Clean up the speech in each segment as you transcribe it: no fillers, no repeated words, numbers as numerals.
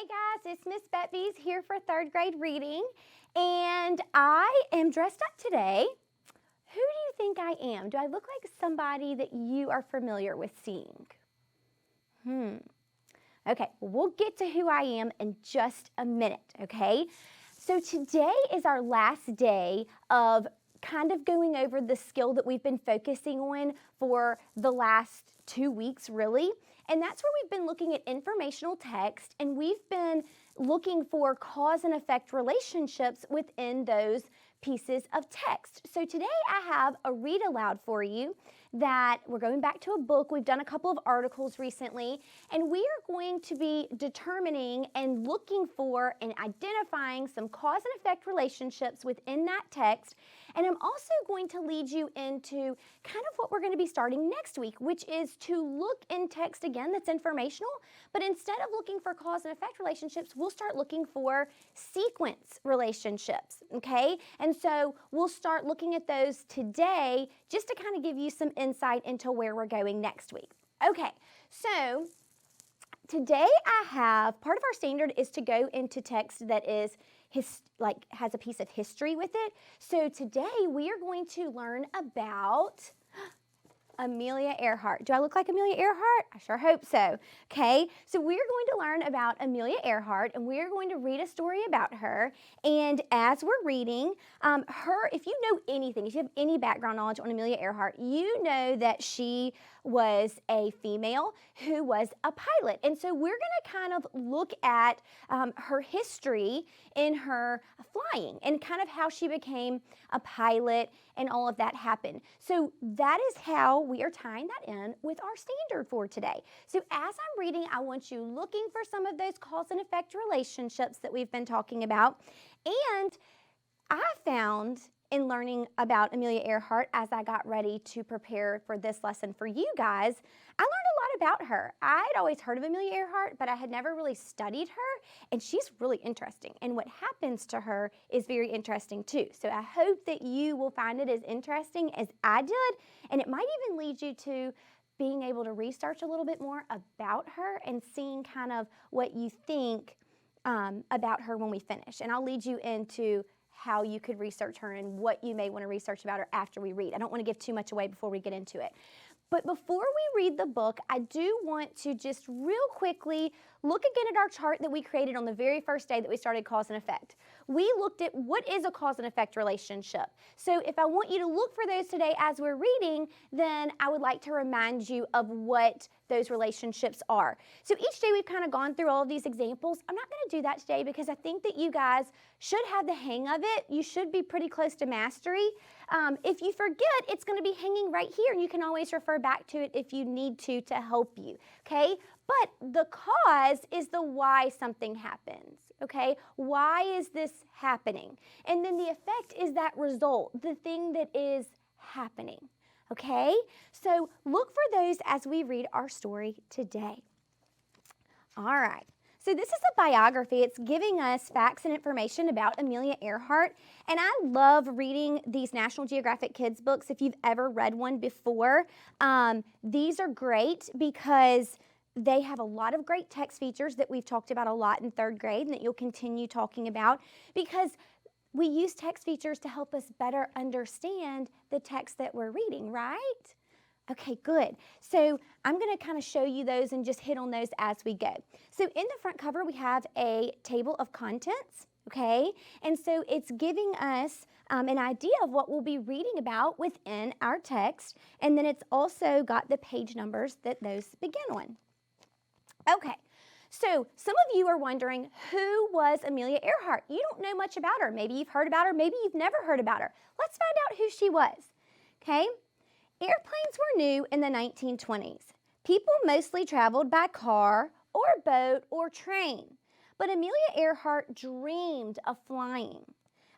Hey guys, it's Miss Betby's here for third grade reading, and I am dressed up today. Who do you think I am? Do I look like somebody that you are familiar with seeing? Okay, we'll get to who I am in just a minute, okay? So today is our last day of kind of going over the skill that we've been focusing on for the last 2 weeks, really. And that's where we've been looking at informational text, and we've been looking for cause and effect relationships within those pieces of text. So today I have a read aloud for you that we're going back to a book. We've done a couple of articles recently, and we are going to be determining and looking for and identifying some cause and effect relationships within that text. And I'm also going to lead you into kind of what we're going to be starting next week, which is to look in text again that's informational, but instead of looking for cause and effect relationships, we'll start looking for sequence relationships, okay? And so we'll start looking at those today just to kind of give you some insight into where we're going next week. Okay, so today I have, part of our standard is to go into text that is has a piece of history with it. So today we are going to learn about Amelia Earhart. Do I look like Amelia Earhart? I sure hope so. Okay, so we're going to learn about Amelia Earhart, and we're going to read a story about her. And as we're reading, if you know anything, if you have any background knowledge on Amelia Earhart, you know that she was a female who was a pilot. And so we're going to kind of look at her history in her flying and kind of how she became a pilot and all of that happened. So that is how we are tying that in with our standard for today. So as I'm reading, I want you looking for some of those cause and effect relationships that we've been talking about. And I found in learning about Amelia Earhart as I got ready to prepare for this lesson for you guys, I learned a lot about her. I'd always heard of Amelia Earhart, but I had never really studied her, and she's really interesting. And what happens to her is very interesting too. So I hope that you will find it as interesting as I did, and it might even lead you to being able to research a little bit more about her and seeing kind of what you think about her when we finish. And I'll lead you into how you could research her and what you may want to research about her after we read. I don't want to give too much away before we get into it. But before we read the book, I do want to just real quickly look again at our chart that we created on the very first day that we started cause and effect. We looked at what is a cause and effect relationship. So if I want you to look for those today as we're reading, then I would like to remind you of what those relationships are. So each day we've kind of gone through all of these examples. I'm not going to do that today because I think that you guys should have the hang of it. You should be pretty close to mastery. If you forget, it's going to be hanging right here, and you can always refer back to it if you need to help you, okay? But the cause is the why something happens, okay? Why is this happening? And then the effect is that result, the thing that is happening, okay? So look for those as we read our story today. All right. So this is a biography. It's giving us facts and information about Amelia Earhart. And I love reading these National Geographic Kids books. If you've ever read one before, these are great because they have a lot of great text features that we've talked about a lot in third grade and that you'll continue talking about, because we use text features to help us better understand the text that we're reading, right? Okay, good. So I'm going to kind of show you those and just hit on those as we go. So in the front cover, we have a table of contents, okay? And so it's giving us an idea of what we'll be reading about within our text. And then it's also got the page numbers that those begin on. Okay. So some of you are wondering, who was Amelia Earhart? You don't know much about her. Maybe you've heard about her. Maybe you've never heard about her. Let's find out who she was, okay? Airplanes were new in the 1920s. People mostly traveled by car or boat or train, but Amelia Earhart dreamed of flying.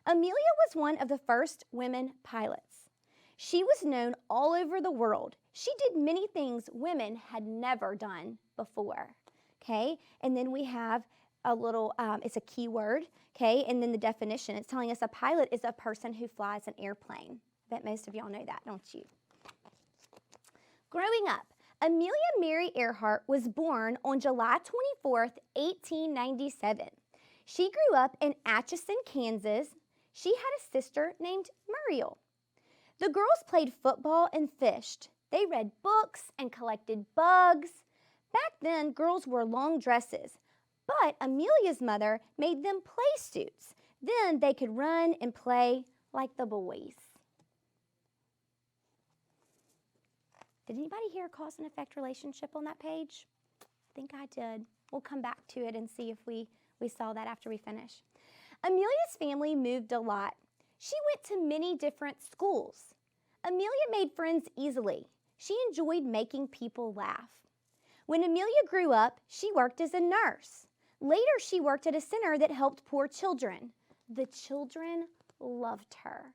Amelia was one of the first women pilots. She was known all over the world. She did many things women had never done before, okay? And then we have a little, it's a keyword, okay? And then the definition, it's telling us a pilot is a person who flies an airplane. I bet most of y'all know that, don't you? Growing up, Amelia Mary Earhart was born on July 24th, 1897. She grew up in Atchison, Kansas. She had a sister named Muriel. The girls played football and fished. They read books and collected bugs. Back then, girls wore long dresses, but Amelia's mother made them play suits. Then they could run and play like the boys. Did anybody hear a cause and effect relationship on that page? I think I did. We'll come back to it and see if we saw that after we finish. Amelia's family moved a lot. She went to many different schools. Amelia made friends easily. She enjoyed making people laugh. When Amelia grew up, she worked as a nurse. Later, she worked at a center that helped poor children. The children loved her.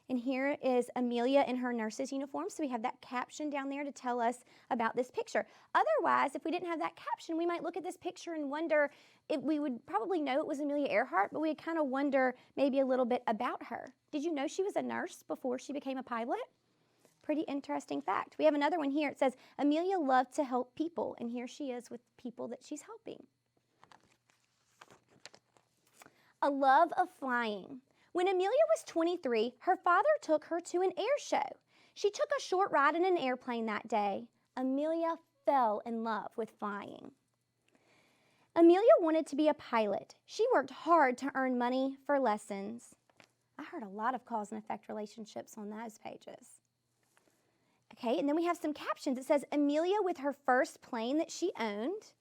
And here is Amelia in her nurse's uniform. So we have that caption down there to tell us about this picture. Otherwise, if we didn't have that caption, we might look at this picture and wonder if we would probably know it was Amelia Earhart, but we'd kind of wonder maybe a little bit about her. Did you know she was a nurse before she became a pilot? Pretty interesting fact. We have another one here. It says, Amelia loved to help people, and here she is with people that she's helping. A love of flying. When Amelia was 23, her father took her to an air show. She took a short ride in an airplane that day. Amelia fell in love with flying. Amelia wanted to be a pilot. She worked hard to earn money for lessons. I heard a lot of cause and effect relationships on those pages. Okay, and then we have some captions. It says, Amelia with her first plane that she owned.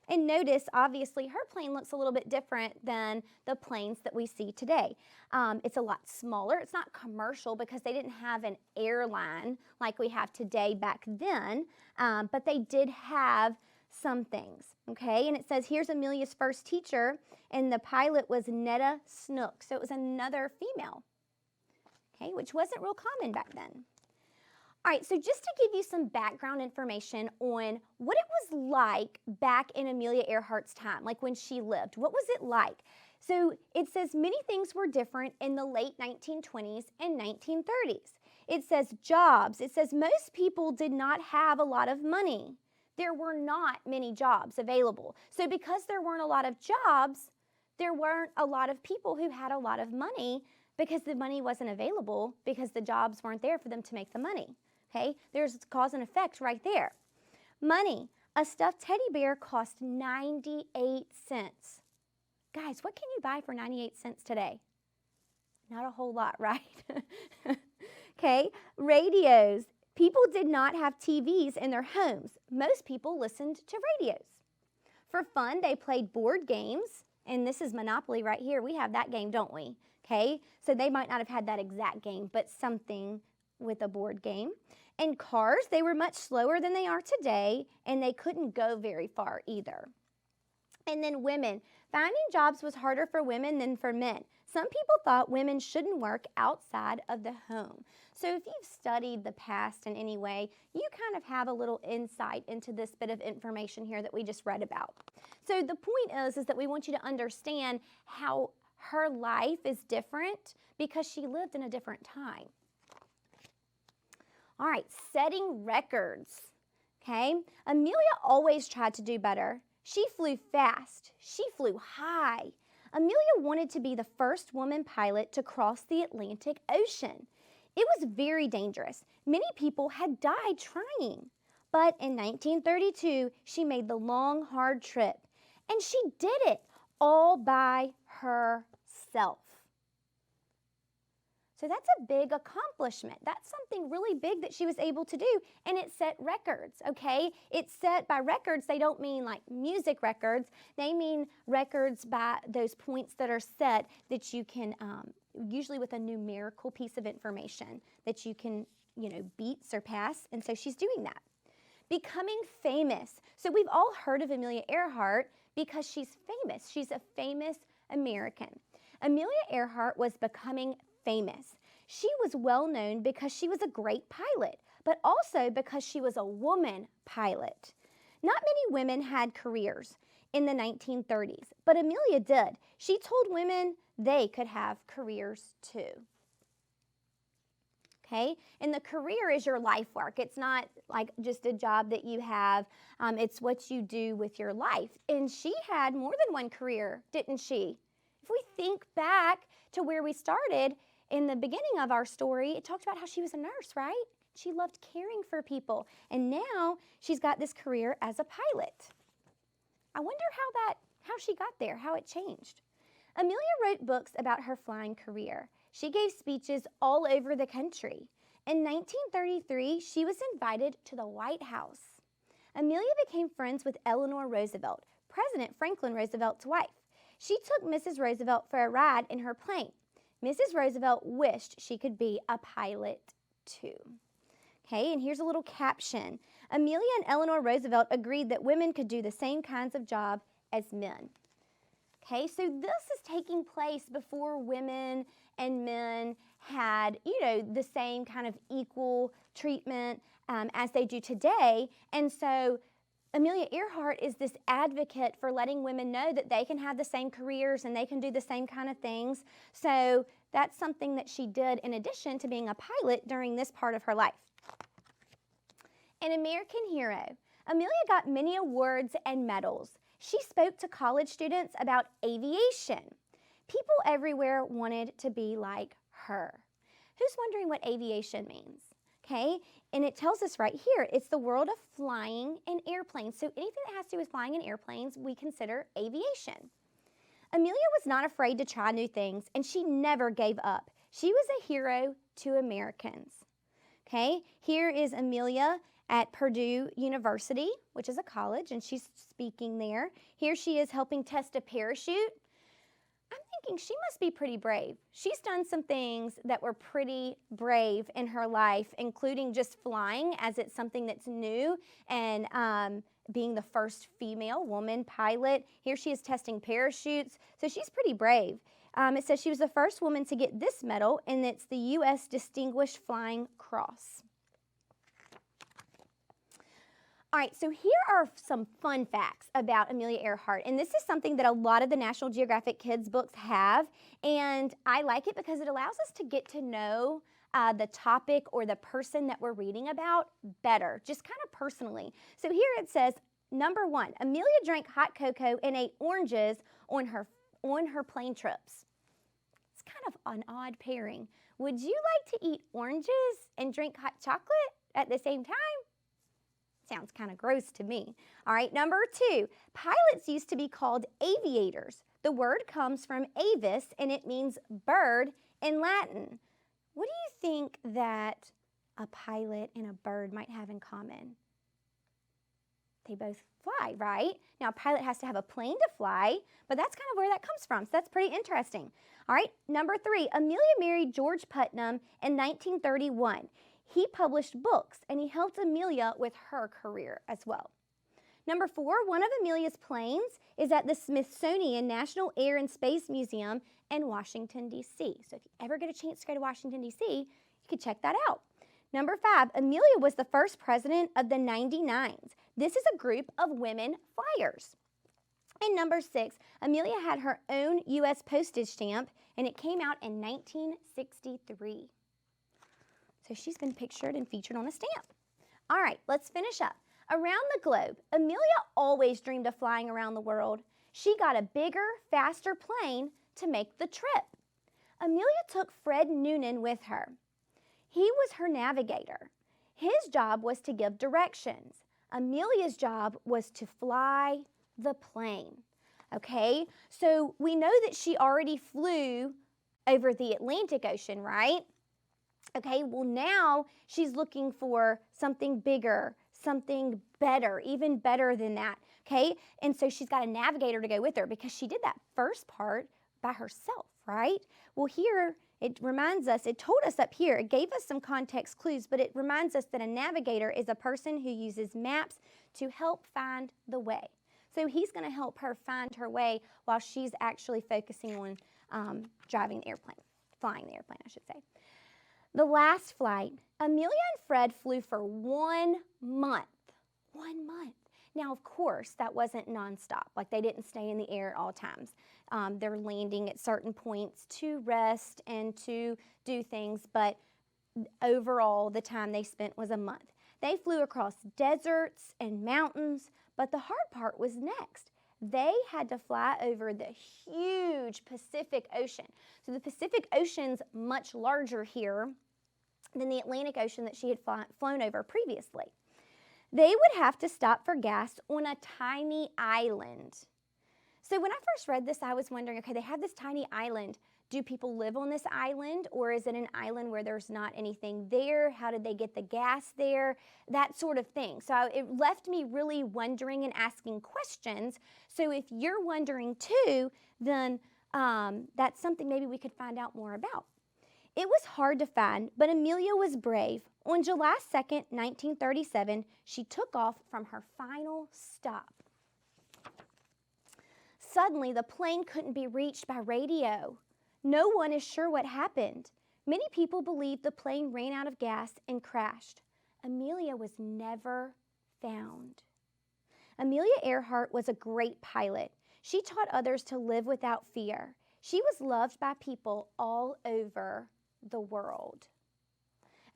And notice, obviously, her plane looks a little bit different than the planes that we see today. It's a lot smaller. It's not commercial because they didn't have an airline like we have today back then, but they did have some things, okay? And it says, here's Amelia's first teacher, and the pilot was Netta Snook. So it was another female, okay, which wasn't real common back then. All right, so just to give you some background information on what it was like back in Amelia Earhart's time, like when she lived. What was it like? So it says many things were different in the late 1920s and 1930s. It says jobs. It says most people did not have a lot of money. There were not many jobs available. So because there weren't a lot of jobs, there weren't a lot of people who had a lot of money because the money wasn't available because the jobs weren't there for them to make the money. Okay, there's cause and effect right there. Money. A stuffed teddy bear cost 98 cents. Guys, what can you buy for 98 cents today? Not a whole lot, right? Okay, radios. People did not have TVs in their homes. Most people listened to radios. For fun, they played board games, and this is Monopoly right here. We have that game, don't we? Okay, so they might not have had that exact game, but something with a board game. And cars, they were much slower than they are today, and they couldn't go very far either. And then women. Finding jobs was harder for women than for men. Some people thought women shouldn't work outside of the home. So if you've studied the past in any way, you kind of have a little insight into this bit of information here that we just read about. So the point is that we want you to understand how her life is different because she lived in a different time. All right, setting records, okay? Amelia always tried to do better. She flew fast. She flew high. Amelia wanted to be the first woman pilot to cross the Atlantic Ocean. It was very dangerous. Many people had died trying. But in 1932, she made the long, hard trip. And she did it all by herself. So that's a big accomplishment. That's something really big that she was able to do, and it set records, okay? It's set by records. They don't mean like music records. They mean records by those points that are set that you can, usually with a numerical piece of information that you can, beat, surpass, and so she's doing that. Becoming famous. So we've all heard of Amelia Earhart because she's famous. She's a famous American. Amelia Earhart was becoming famous. She was well known because she was a great pilot, but also because she was a woman pilot. Not many women had careers in the 1930s, but Amelia did. She told women they could have careers too. Okay, and the career is your life work. It's not like just a job that you have. It's what you do with your life. And she had more than one career, didn't she? If we think back to where we started in the beginning of our story, it talked about how she was a nurse, right? She loved caring for people. And now she's got this career as a pilot. I wonder how she got there, how it changed. Amelia wrote books about her flying career. She gave speeches all over the country. In 1933, she was invited to the White House. Amelia became friends with Eleanor Roosevelt, President Franklin Roosevelt's wife. She took Mrs. Roosevelt for a ride in her plane. Mrs. Roosevelt wished she could be a pilot too. Okay, and here's a little caption. Amelia and Eleanor Roosevelt agreed that women could do the same kinds of job as men. Okay, so this is taking place before women and men had, the same kind of equal treatment as they do today. And so Amelia Earhart is this advocate for letting women know that they can have the same careers and they can do the same kind of things. So that's something that she did in addition to being a pilot during this part of her life. An American hero, Amelia got many awards and medals. She spoke to college students about aviation. People everywhere wanted to be like her. Who's wondering what aviation means? Okay, and it tells us right here, it's the world of flying in airplanes. So anything that has to do with flying in airplanes, we consider aviation. Amelia was not afraid to try new things, and she never gave up. She was a hero to Americans. Okay, here is Amelia at Purdue University, which is a college, and she's speaking there. Here she is helping test a parachute. I'm thinking she must be pretty brave. She's done some things that were pretty brave in her life, including just flying, as it's something that's new, and being the first female woman pilot. Here she is testing parachutes, so she's pretty brave. It says she was the first woman to get this medal, and it's the U.S. Distinguished Flying Cross. All right, so here are some fun facts about Amelia Earhart, and this is something that a lot of the National Geographic Kids books have, and I like it because it allows us to get to know the topic or the person that we're reading about better, just kind of personally. So here it says, number 1, Amelia drank hot cocoa and ate oranges on her plane trips. It's kind of an odd pairing. Would you like to eat oranges and drink hot chocolate at the same time? Sounds kind of gross to me. All right, number 2, pilots used to be called aviators. The word comes from avis, and it means bird in Latin. What do you think that a pilot and a bird might have in common? They both fly, right? Now, a pilot has to have a plane to fly, but that's kind of where that comes from, so that's pretty interesting. All right, number 3, Amelia married George Putnam in 1931. He published books, and he helped Amelia with her career as well. Number 4, one of Amelia's planes is at the Smithsonian National Air and Space Museum in Washington, D.C. So if you ever get a chance to go to Washington, D.C., you could check that out. Number 5, Amelia was the first president of the 99s. This is a group of women flyers. And number 6, Amelia had her own U.S. postage stamp, and it came out in 1963. So she's been pictured and featured on a stamp. All right, let's finish up. Around the globe, Amelia always dreamed of flying around the world. She got a bigger, faster plane to make the trip. Amelia took Fred Noonan with her. He was her navigator. His job was to give directions. Amelia's job was to fly the plane. Okay, so we know that she already flew over the Atlantic Ocean, right? Okay, well now she's looking for something bigger, something better, even better than that, okay? And so she's got a navigator to go with her because she did that first part by herself, right? Well, here it reminds us, it told us up here, it gave us some context clues, but it reminds us that a navigator is a person who uses maps to help find the way. So he's going to help her find her way while she's actually focusing on driving the airplane, flying the airplane, I should say. The last flight, Amelia and Fred flew for 1 month. 1 month. Now, of course, that wasn't nonstop. Like, they didn't stay in the air at all times. They're landing at certain points to rest and to do things, but overall, the time they spent was a month. They flew across deserts and mountains, but the hard part was next. They had to fly over the huge Pacific Ocean. So the Pacific Ocean's much larger here than the Atlantic Ocean that she had flown over previously. They would have to stop for gas on a tiny island. So when I first read this, I was wondering, okay, they have this tiny island. Do people live on this island, or is it an island where there's not anything there? How did they get the gas there? That sort of thing. So it left me really wondering and asking questions. So if you're wondering too, then that's something maybe we could find out more about. It was hard to find, but Amelia was brave. On July 2nd, 1937, she took off from her final stop. Suddenly, the plane couldn't be reached by radio. No one is sure what happened. Many people believe the plane ran out of gas and crashed. Amelia was never found. Amelia Earhart was a great pilot. She taught others to live without fear. She was loved by people all over the world.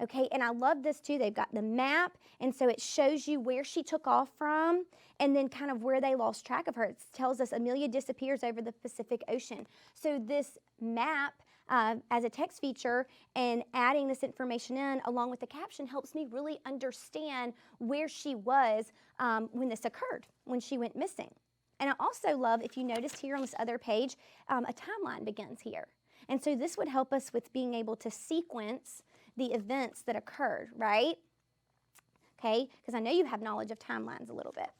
Okay, and I love this too. They've got the map, and so it shows you where she took off from and then kind of where they lost track of her. It tells us Amelia disappears over the Pacific Ocean. So this map as a text feature and adding this information in along with the caption helps me really understand where she was when this occurred, when she went missing. And I also love, if you noticed here on this other page, a timeline begins here. And so this would help us with being able to sequence the events that occurred, right? Okay, because I know you have knowledge of timelines a little bit.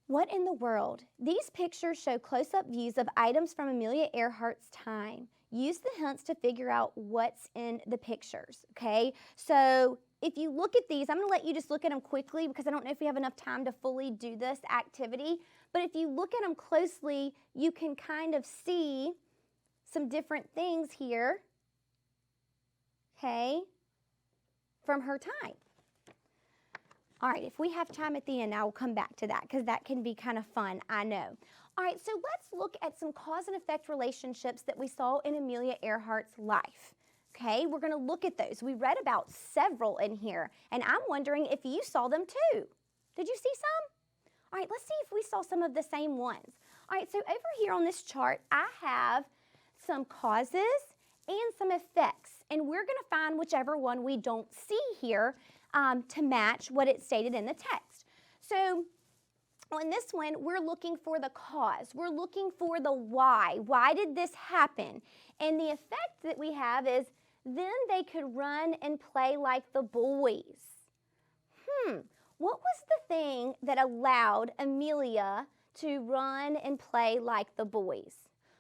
What in the world? These pictures show close-up views of items from Amelia Earhart's time. Use the hints to figure out what's in the pictures, okay? So if you look at these, I'm going to let you just look at them quickly because I don't know if we have enough time to fully do this activity. But if you look at them closely, you can kind of see some different things here, okay, from her time. All right, if we have time at the end, I will come back to that because that can be kind of fun, I know. All right, so let's look at some cause and effect relationships that we saw in Amelia Earhart's life. Okay, we're going to look at those. We read about several in here, and I'm wondering if you saw them too. Did you see some? All right, let's see if we saw some of the same ones. All right, so over here on this chart, I have some causes and some effects, and we're going to find whichever one we don't see here to match what it stated in the text. So on this one, we're looking for the cause. We're looking for the why. Why did this happen? And the effect that we have is then they could run and play like the boys. What was the thing that allowed Amelia to run and play like the boys?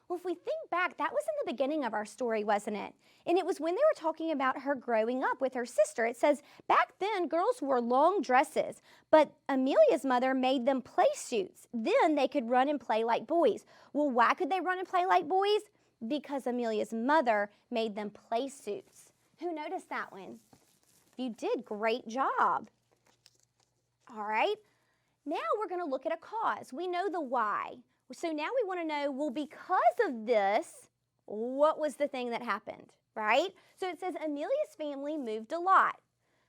Well, if we think back, that was in the beginning of our story, wasn't it? And it was when they were talking about her growing up with her sister. It says, back then, girls wore long dresses, but Amelia's mother made them play suits. Then they could run and play like boys. Well, why could they run and play like boys? Because Amelia's mother made them play suits. Who noticed that one? You did, great job. All right, now we're going to look at a cause. We know the why. So now we want to know, well, because of this, what was the thing that happened, right? So it says Amelia's family moved a lot.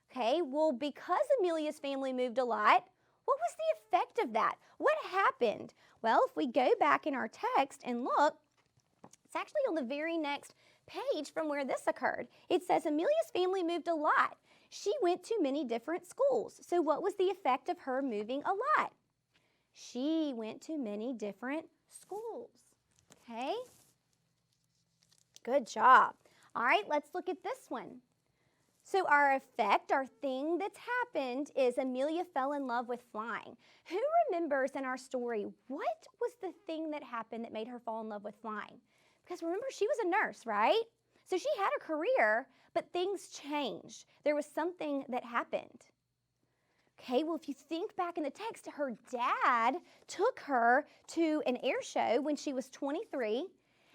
Okay, well, because Amelia's family moved a lot, what was the effect of that? What happened? Well, if we go back in our text and look, it's actually on the very next page from where this occurred. It says Amelia's family moved a lot. She went to many different schools. So what was the effect of her moving a lot? She went to many different schools. Okay? Good job. All right, let's look at this one. So our effect, our thing that's happened is Amelia fell in love with flying. Who remembers in our story what was the thing that happened that made her fall in love with flying? Because remember, she was a nurse, right? So she had a career, but things changed. There was something that happened. Okay, well, if you think back in the text, her dad took her to an air show when she was 23,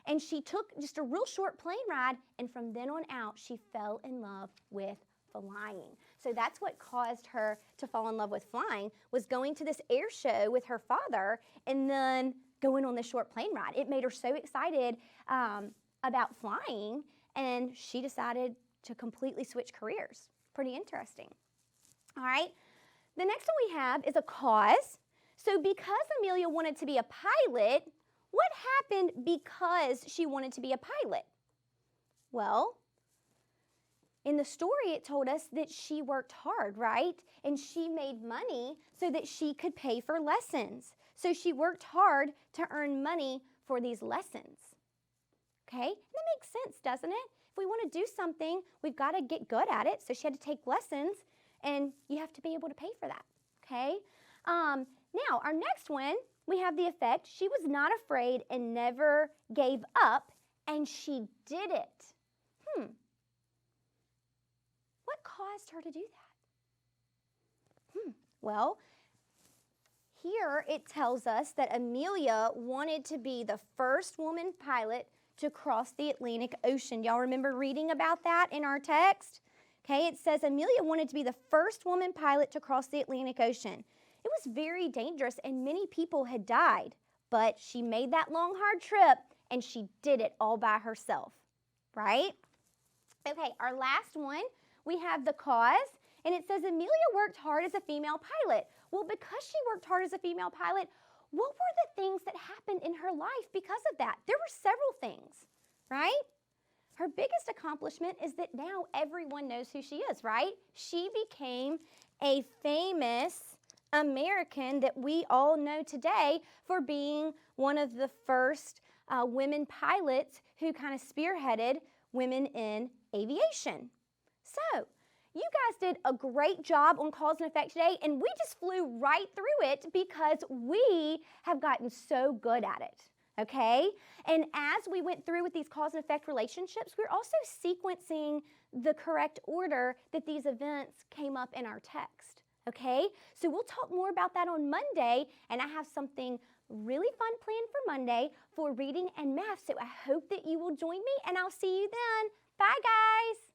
and she took just a real short plane ride, and from then on out, she fell in love with flying. So that's what caused her to fall in love with flying, was going to this air show with her father and then going on this short plane ride. It made her so excited about flying, and she decided to completely switch careers. Pretty interesting. All right, the next one we have is a cause. So because Amelia wanted to be a pilot, what happened because she wanted to be a pilot? Well, in the story, it told us that she worked hard, right? And she made money so that she could pay for lessons. So she worked hard to earn money for these lessons. Okay? That makes sense, doesn't it? If we want to do something, we've got to get good at it. So she had to take lessons, and you have to be able to pay for that. Okay? Now, our next one, we have the effect. She was not afraid and never gave up, and she did it. What caused her to do that? Well, here it tells us that Amelia wanted to be the first woman pilot to cross the Atlantic Ocean. Y'all remember reading about that in our text? Okay, it says Amelia wanted to be the first woman pilot to cross the Atlantic Ocean. It was very dangerous and many people had died, but she made that long, hard trip and she did it all by herself, right? Okay, our last one, we have the cause, and it says Amelia worked hard as a female pilot. Well, because she worked hard as a female pilot, what were the things that happened in her life because of that? There were several things, right? Her biggest accomplishment is that now everyone knows who she is, right? She became a famous American that we all know today for being one of the first women pilots who kind of spearheaded women in aviation. So, you guys did a great job on cause and effect today, and we just flew right through it because we have gotten so good at it, okay? And as we went through with these cause and effect relationships, we're also sequencing the correct order that these events came up in our text, okay? So we'll talk more about that on Monday, and I have something really fun planned for Monday for reading and math, so I hope that you will join me, and I'll see you then. Bye, guys.